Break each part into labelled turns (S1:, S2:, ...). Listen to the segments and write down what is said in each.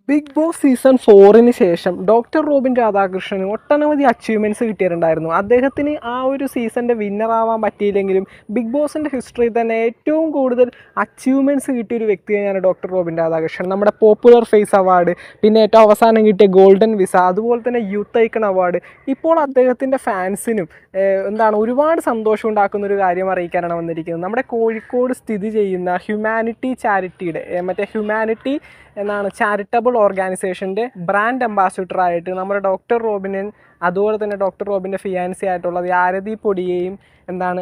S1: Big boss season 4-ന് ശേഷം doctor Robin രാധാകൃഷ്ണന് ഒട്ടനവധി achievements കിട്ടിയിട്ടുണ്ടായിരുന്നു. അദ്ദേഹത്തിന് ആ ഒരു സീസണിൻ്റെ വിന്നറാവാൻ പറ്റിയില്ലെങ്കിലും ബിഗ് ബോസിൻ്റെ ഹിസ്റ്ററിയിൽ തന്നെ ഏറ്റവും കൂടുതൽ അച്ചീവ്മെൻറ്റ്സ് കിട്ടിയ ഒരു വ്യക്തിയാണ് ഡോക്ടർ റോബിൻ രാധാകൃഷ്ണൻ. നമ്മുടെ പോപ്പുലർ ഫേസ് അവാർഡ്, പിന്നെ ഏറ്റവും അവസാനം കിട്ടിയ ഗോൾഡൻ വിസ, അതുപോലെ തന്നെ യൂത്ത് ഐക്കൺ അവാർഡ്. ഇപ്പോൾ അദ്ദേഹത്തിൻ്റെ ഫാൻസിനും ഒരുപാട് സന്തോഷം ഉണ്ടാക്കുന്ന ഒരു കാര്യം അറിയിക്കാനാണ് വന്നിരിക്കുന്നത്. നമ്മുടെ കോഴിക്കോട് സ്ഥിതി ചെയ്യുന്ന ഹ്യൂമാനിറ്റി ചാരിറ്റിയുടെ ഹ്യൂമാനിറ്റി ചാരിറ്റബിൾ ഓർഗനൈസേഷൻ്റെ ബ്രാൻഡ് അംബാസിഡറായിട്ട് നമ്മുടെ ഡോക്ടർ റോബിനും അതുപോലെ തന്നെ ഡോക്ടർ റോബിൻ്റെ ഫിയാൻസി ആയിട്ടുള്ളത് ആരതി പൊടിയെയും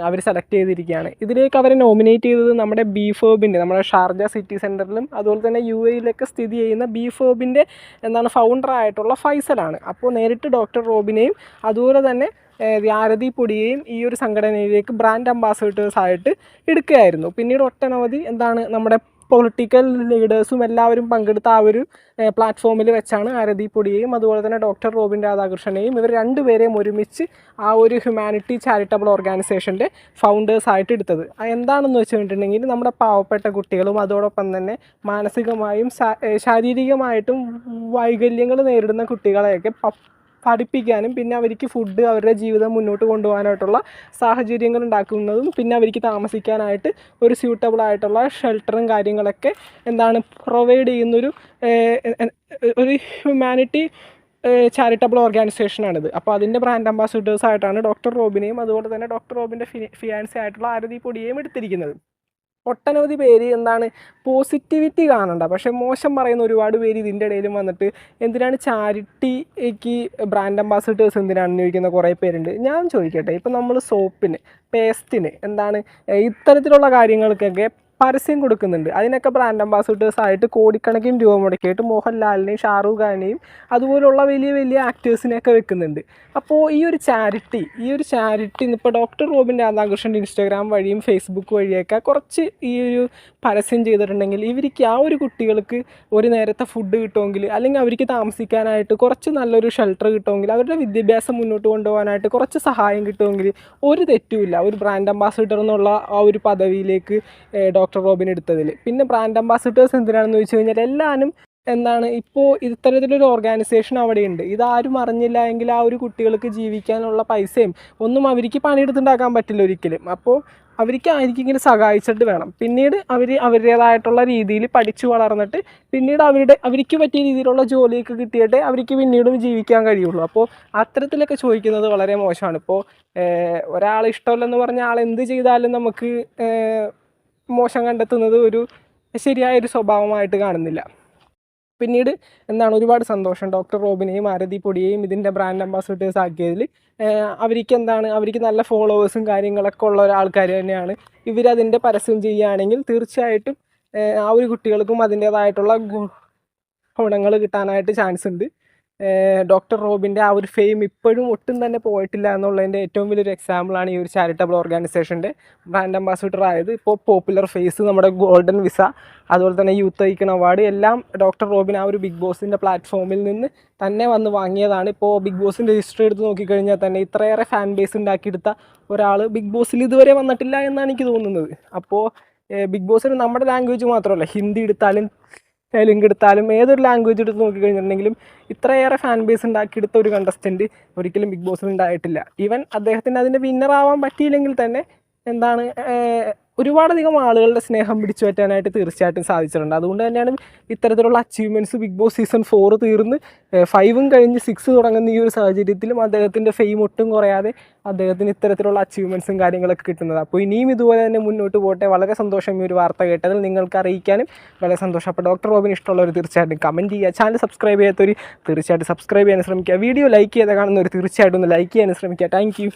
S1: അവർ സെലക്ട് ചെയ്തിരിക്കുകയാണ്. ഇതിലേക്ക് അവരെ നോമിനേറ്റ് ചെയ്തത് നമ്മുടെ ബിഫേബിൻ്റെ, നമ്മുടെ ഷാർജ സിറ്റി സെൻറ്ററിലും അതുപോലെ തന്നെ UAE സ്ഥിതി ചെയ്യുന്ന ബിഫേബിൻ്റെ ഫൗണ്ടറായിട്ടുള്ള ഫൈസലാണ്. അപ്പോൾ നേരിട്ട് ഡോക്ടർ റോബിനെയും അതുപോലെ തന്നെ ആരതി പൊടിയെയും ഈ ഒരു സംഘടനയിലേക്ക് ബ്രാൻഡ് അംബാസിഡേഴ്സായിട്ട് എടുക്കുകയായിരുന്നു. പിന്നീട് ഒട്ടനവധി നമ്മുടെ പൊളിറ്റിക്കൽ ലീഡേഴ്സും എല്ലാവരും പങ്കെടുത്ത ആ ഒരു പ്ലാറ്റ്ഫോമിൽ വെച്ചാണ് ആരതി പൊടിയെയും അതുപോലെ തന്നെ ഡോക്ടർ റോബിൻ രാധാകൃഷ്ണനെയും ഇവർ രണ്ടുപേരെയും ഒരുമിച്ച് ആ ഒരു ഹ്യൂമാനിറ്റി ചാരിറ്റബിൾ ഓർഗനൈസേഷൻ്റെ ഫൗണ്ടേഴ്സായിട്ട് എടുത്തത്. എന്താണെന്ന് വെച്ചിട്ടുണ്ടെങ്കിൽ നമ്മുടെ പാവപ്പെട്ട കുട്ടികളും അതോടൊപ്പം തന്നെ മാനസികമായും ശാരീരികമായിട്ടും വൈകല്യങ്ങൾ നേരിടുന്ന കുട്ടികളെയൊക്കെ പഠിപ്പിക്കാനും പിന്നെ അവർക്ക് ഫുഡ്, അവരുടെ ജീവിതം മുന്നോട്ട് കൊണ്ടുപോകാനായിട്ടുള്ള സാഹചര്യങ്ങൾ ഉണ്ടാക്കുന്നതും പിന്നെ അവർക്ക് താമസിക്കാനായിട്ട് ഒരു സ്യൂട്ടബിൾ ആയിട്ടുള്ള ഷെൽട്ടറും കാര്യങ്ങളൊക്കെ പ്രൊവൈഡ് ചെയ്യുന്നൊരു ഒരു ഹ്യൂമാനിറ്റി ചാരിറ്റബിൾ ഓർഗനൈസേഷനാണിത്. അപ്പോൾ അതിൻ്റെ ബ്രാൻഡ് അംബാസിഡേഴ്സായിട്ടാണ് ഡോക്ടർ റോബിനെയും അതുപോലെ തന്നെ ഡോക്ടർ റോബിൻ്റെ ഫിയാൻസി ആയിട്ടുള്ള ആരതി പൊടിയെയും എടുത്തിരിക്കുന്നത്. ഒട്ടനവധി പേര് പോസിറ്റിവിറ്റി കാണണ്ട, പക്ഷേ മോശം പറയുന്ന ഒരുപാട് പേര് ഇതിൻ്റെ ഇടയിലും വന്നിട്ട് എന്തിനാണ് ചാരിറ്റിക്ക് ബ്രാൻഡ് അംബാസിഡേഴ്സ് എന്തിനാണെന്ന് ചോദിക്കുന്ന കുറേ പേരുണ്ട്. ഞാൻ ചോദിക്കട്ടെ, ഇപ്പം നമ്മൾ സോപ്പിന്, പേസ്റ്റിന് ഇത്തരത്തിലുള്ള കാര്യങ്ങൾക്കൊക്കെ പരസ്യം കൊടുക്കുന്നുണ്ട്. അതിനൊക്കെ ബ്രാൻഡ് അംബാസിഡേഴ്സായിട്ട് കോടിക്കണക്കിന് രൂപ മുടക്കിയിട്ട് മോഹൻലാലിനെയും ഷാറൂഖ് ഖാനെയും അതുപോലുള്ള വലിയ വലിയ ആക്ടേഴ്സിനെയൊക്കെ വെക്കുന്നുണ്ട്. അപ്പോൾ ഈ ഒരു ചാരിറ്റി ഇപ്പോൾ ഡോക്ടർ റോബിൻ രാധാകൃഷ്ണൻ്റെ ഇൻസ്റ്റാഗ്രാം വഴിയും ഫേസ്ബുക്ക് വഴിയൊക്കെ കുറച്ച് ഈ ഒരു പരസ്യം ചെയ്തിട്ടുണ്ടെങ്കിൽ ഇവർക്ക് ആ ഒരു കുട്ടികൾക്ക് ഒരു നേരത്തെ ഫുഡ് കിട്ടുമെങ്കിൽ, അല്ലെങ്കിൽ അവർക്ക് താമസിക്കാനായിട്ട് കുറച്ച് നല്ലൊരു ഷെൽട്ടർ കിട്ടുമെങ്കിൽ, അവരുടെ വിദ്യാഭ്യാസം മുന്നോട്ട് കൊണ്ടുപോകാനായിട്ട് കുറച്ച് സഹായം കിട്ടുമെങ്കിൽ ഒരു തെറ്റുമില്ല ഒരു ബ്രാൻഡ് അംബാസിഡർ എന്നുള്ള ആ ഒരു പദവിയിലേക്ക് ഡോക്ടർ റോബിൻ എടുത്തതിൽ. പിന്നെ ബ്രാൻഡ് അംബാസിഡേഴ്സ് എന്തിനാണെന്ന് ചോദിച്ചു കഴിഞ്ഞാൽ എല്ലാവരും ഇപ്പോൾ ഇത്തരത്തിലൊരു ഓർഗനൈസേഷൻ അവിടെയുണ്ട്. ഇതാരും അറിഞ്ഞില്ല എങ്കിൽ ആ ഒരു കുട്ടികൾക്ക് ജീവിക്കാനുള്ള പൈസയും ഒന്നും അവർക്ക് പണിയെടുത്തുണ്ടാക്കാൻ പറ്റില്ല ഒരിക്കലും. അപ്പോൾ അവർക്ക് ആയിരിക്കെങ്കിലും സഹായിച്ചിട്ട് വേണം. പിന്നീട് അവരുടേതായിട്ടുള്ള രീതിയിൽ പഠിച്ചു വളർന്നിട്ട് പിന്നീട് അവർക്ക് പറ്റിയ രീതിയിലുള്ള ജോലിയൊക്കെ കിട്ടിയിട്ട് അവർക്ക് പിന്നീടും ജീവിക്കാൻ കഴിയുള്ളൂ. അപ്പോൾ അത്തരത്തിലൊക്കെ ചോദിക്കുന്നത് വളരെ മോശമാണ്. ഇപ്പോൾ ഒരാൾ ഇഷ്ടമല്ലെന്ന് പറഞ്ഞ ആൾ എന്ത് ചെയ്താലും നമുക്ക് മോശം കണ്ടെത്തുന്നത് ഒരു ശരിയായൊരു സ്വഭാവമായിട്ട് കാണുന്നില്ല. പിന്നീട് ഒരുപാട് സന്തോഷം ഡോക്ടർ റോബിനെയും ആരതി പൊടിയെയും ഇതിൻ്റെ ബ്രാൻഡ് അംബാസിഡേഴ്സ് ആക്കിയതിൽ. അവർക്ക് നല്ല ഫോളോവേഴ്സും കാര്യങ്ങളൊക്കെ ഉള്ള ഒരാൾക്കാർ തന്നെയാണ്. ഇവരതിൻ്റെ പരസ്യം ചെയ്യുകയാണെങ്കിൽ തീർച്ചയായിട്ടും ആ ഒരു കുട്ടികൾക്കും അതിൻ്റേതായിട്ടുള്ള ഗുണങ്ങൾ കിട്ടാനായിട്ട് ചാൻസ് ഉണ്ട്. ഡോക്ടർ റോബിൻ്റെ ആ ഒരു ഫെയിം ഇപ്പോഴും ഒട്ടും തന്നെ പോയിട്ടില്ല എന്നുള്ളതിൻ്റെ ഏറ്റവും വലിയൊരു എക്സാമ്പിളാണ് ഈ ഒരു ചാരിറ്റബിൾ ഓർഗനൈസേഷൻ്റെ ബ്രാൻഡ് അംബാസിഡർ ആയത്. ഇപ്പോൾ പോപ്പുലർ ഫേസ്, നമ്മുടെ ഗോൾഡൻ വിസ, അതുപോലെ തന്നെ യൂത്ത് ഐക്കൺ അവാർഡ് എല്ലാം ഡോക്ടർ റോബിൻ ആ ഒരു ബിഗ് ബോസിൻ്റെ പ്ലാറ്റ്ഫോമിൽ നിന്ന് തന്നെ വന്ന് വാങ്ങിയതാണ്. ഇപ്പോൾ ബിഗ് ബോസിൻ്റെ ഹിസ്റ്ററി എടുത്ത് നോക്കിക്കഴിഞ്ഞാൽ തന്നെ ഇത്രയേറെ ഫാൻ ബേസ് ഉണ്ടാക്കിയെടുത്ത ഒരാൾ ബിഗ് ബോസിൽ ഇതുവരെ വന്നിട്ടില്ല എന്നാണ് എനിക്ക് തോന്നുന്നത്. അപ്പോൾ ബിഗ് ബോസിന് നമ്മുടെ ലാംഗ്വേജ് മാത്രമല്ല, ഹിന്ദി എടുത്താലും തെലുങ്ക് എടുത്താലും ഏതൊരു ലാംഗ്വേജ് എടുത്ത് നോക്കിക്കഴിഞ്ഞിട്ടുണ്ടെങ്കിലും ഇത്രയേറെ ഫാൻ ബേസ് ഉണ്ടാക്കിയെടുത്ത ഒരു കണ്ടസ്റ്റൻറ്റ് ഒരിക്കലും ബിഗ് ബോസിൽ ഉണ്ടായിട്ടില്ല. ഈവൻ അദ്ദേഹത്തിന് അതിൻ്റെ വിന്നറാവാൻ പറ്റിയില്ലെങ്കിൽ തന്നെ ഒരുപാടധികം ആളുകളുടെ സ്നേഹം പിടിച്ചു പറ്റാനായിട്ട് തീർച്ചയായിട്ടും സാധിച്ചിട്ടുണ്ട്. അതുകൊണ്ട് തന്നെയാണ് ഇത്തരത്തിലുള്ള അച്ചീവ്മെൻറ്റ്സ് ബിഗ് ബോസ് സീസൺ 4 തീർന്ന് 5 കഴിഞ്ഞ് 6 തുടങ്ങുന്ന ഈ ഒരു സാഹചര്യത്തിലും അദ്ദേഹത്തിൻ്റെ ഫെയിം ഒട്ടും കുറയാതെ അദ്ദേഹത്തിന് ഇത്തരത്തിലുള്ള അച്ചീവ്മെൻറ്റ്സും കാര്യങ്ങളൊക്കെ കിട്ടുന്നത്. അപ്പോൾ ഇനിയും ഇതുപോലെ തന്നെ മുന്നോട്ട് പോകട്ടെ. വളരെ സന്തോഷം ഈ ഒരു വാർത്ത കേട്ടതിൽ, നിങ്ങൾക്ക് അറിയിക്കാനും വളരെ സന്തോഷം. അപ്പോൾ ഡോക്ടർ റോബിൻ ഇഷ്ടമുള്ളവർ തീർച്ചയായിട്ടും കമൻറ്റ് ചെയ്യുക. ചാനൽ സബ്സ്ക്രൈബ് ചെയ്യാത്തവർ തീർച്ചയായിട്ടും സബ്സ്ക്രൈബ് ചെയ്യാൻ ശ്രമിക്കുക. വീഡിയോ ലൈക്ക് ചെയ്ത് കാണുന്നവർ തീർച്ചയായിട്ടും ഒന്ന് ലൈക്ക് ചെയ്യാൻ ശ്രമിക്കുക. Thank you.